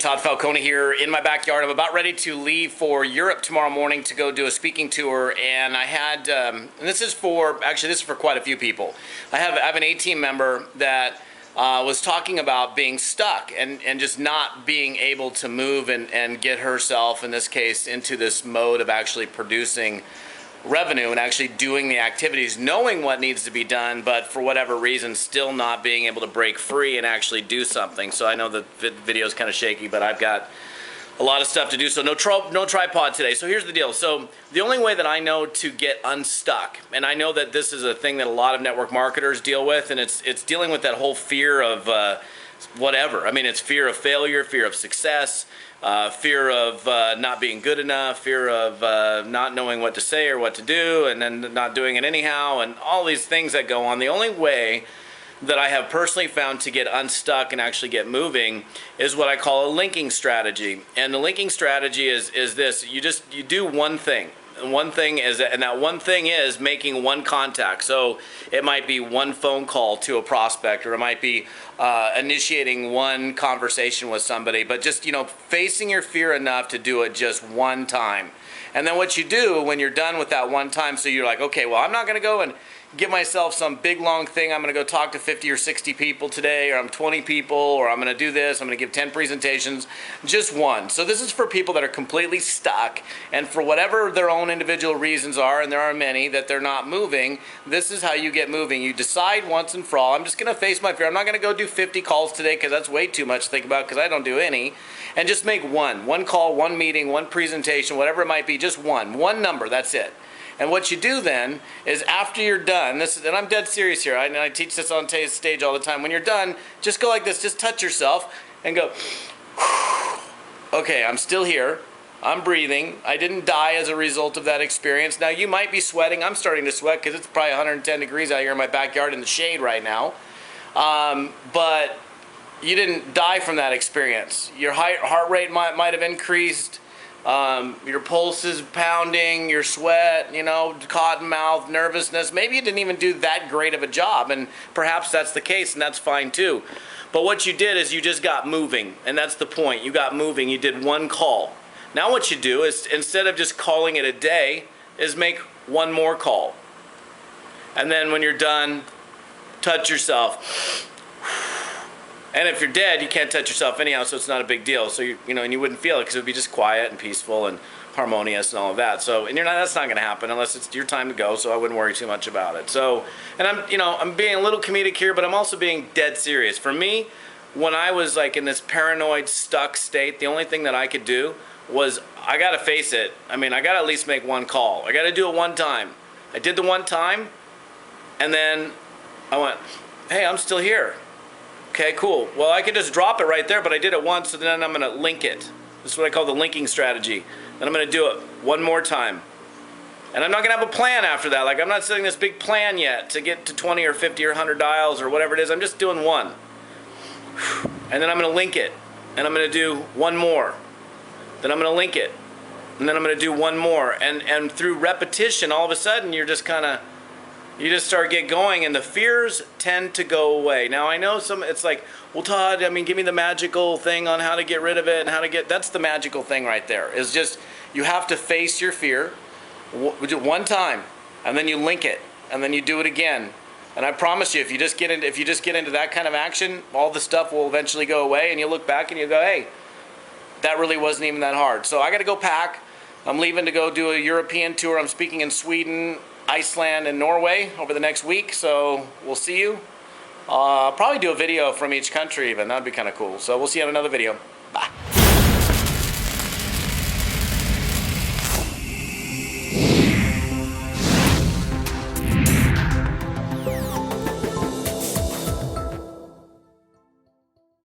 Todd Falcone here in my backyard. I'm about ready to leave for Europe tomorrow morning to go do a speaking tour, and I had, and this is for quite a few people. I have an A-team member that was talking about being stuck and just not being able to move and get herself, in this case, into this mode of actually producing revenue and actually doing the activities, knowing what needs to be done, but for whatever reason still not being able to break free and actually do something. So I know the video is kind of shaky, but I've got a lot of stuff to do, so no tripod today. So here's the deal. So the only way that I know to get unstuck, and I know that this is a thing that a lot of network marketers deal with, and it's dealing with that whole fear of whatever. I mean, it's fear of failure, fear of success, fear of not being good enough, fear of not knowing what to say or what to do, and then not doing it anyhow, and all these things that go on. The only way that I have personally found to get unstuck and actually get moving is what I call a linking strategy. And the linking strategy is this: you do one thing. And one thing is, and that one thing is making one contact. So it might be one phone call to a prospect, or it might be initiating one conversation with somebody, but just, facing your fear enough to do it just one time. And then what you do when you're done with that one time, so you're like, okay, well, I'm not going to go and give myself some big long thing. I'm going to go talk to 50 or 60 people today, or I'm 20 people, or I'm going to do this. I'm going to give 10 presentations, just one. So this is for people that are completely stuck, and for whatever their own individual reasons are, and there are many, that they're not moving. This is how you get moving. You decide once and for all, I'm just going to face my fear. I'm not going to go do 50 calls today because that's way too much to think about, because I don't do any. And just make one call, one meeting, one presentation, whatever it might be, just one number, that's it. And what you do then is, after you're done, and I'm dead serious here, I teach this on stage all the time. When you're done, just go like this, just touch yourself and go, okay, I'm still here, I'm breathing, I didn't die as a result of that experience. Now you might be sweating, I'm starting to sweat because it's probably 110 degrees out here in my backyard in the shade right now, but you didn't die from that experience. Your heart rate might have increased, your pulse is pounding, your sweat, cotton mouth, nervousness. Maybe you didn't even do that great of a job, and perhaps that's the case, and that's fine too. But what you did is you just got moving, and that's the point. You got moving. You did one call. Now what you do is, instead of just calling it a day, is make one more call. And then when you're done, touch yourself. And if you're dead, you can't touch yourself anyhow, so it's not a big deal. So and you wouldn't feel it because it would be just quiet and peaceful and harmonious and all of that. So, and that's not going to happen unless it's your time to go. So I wouldn't worry too much about it. So, and I'm being a little comedic here, but I'm also being dead serious. For me, when I was like in this paranoid, stuck state, the only thing that I could do was, I got to face it. I mean, I got to at least make one call. I got to do it one time. I did the one time, and then I went, hey, I'm still here. Okay, cool. Well, I could just drop it right there, but I did it once, so then I'm going to link it. This is what I call the linking strategy. Then I'm going to do it one more time. And I'm not going to have a plan after that. Like, I'm not setting this big plan yet to get to 20 or 50 or 100 dials or whatever it is. I'm just doing one. And then I'm going to link it. And I'm going to do one more. Then I'm going to link it. And then I'm going to do one more. And through repetition, all of a sudden, you're just kind of, you just start get going, and the fears tend to go away. Now I know it's like, well, Todd, give me the magical thing on how to get rid of it and how to that's the magical thing right there. Is just, you have to face your fear one time, and then you link it, and then you do it again. And I promise you, if you just get into that kind of action, all the stuff will eventually go away, and you look back and you go, hey, that really wasn't even that hard. So I got to go pack. I'm leaving to go do a European tour. I'm speaking in Sweden, Iceland, and Norway over the next week, so we'll see you. I'll probably do a video from each country even. That'd be kind of cool. So we'll see you on another video.